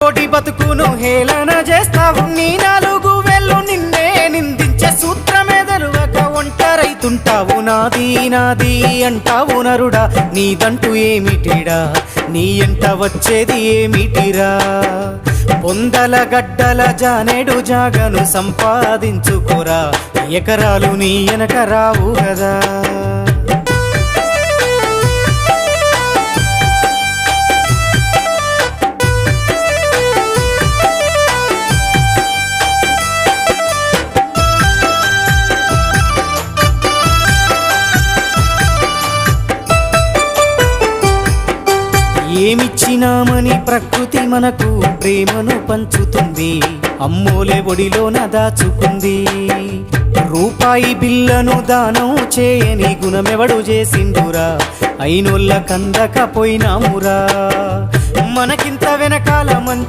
కోటి బతుకును హేళన చేస్తావు నీ నాలుగు వేళ్ళు నిన్నే నిందించే సూత్రమే తెలవక ఒంటరైతుంటావు నాది నాది అంటావు నరుడా నీదంటూ ఏమిటిడా నీ ఎంట వచ్చేది ఏమిటిరా పొందల గడ్డల జానేడు జాగను సంపాదించుకోరా ఎకరాలు నీ వెనక రావు కదా ఏమిచ్చినామని ప్రకృతి మనకు ప్రేమను పంచుతుంది అమ్మోలే ఒడిలోన దాచుకుంది రూపాయి బిల్లను దానం చేయని గుణమెవడు చేసిండురా అయినోళ్ళ కందకపోయినామురా మనకింత వెనకాల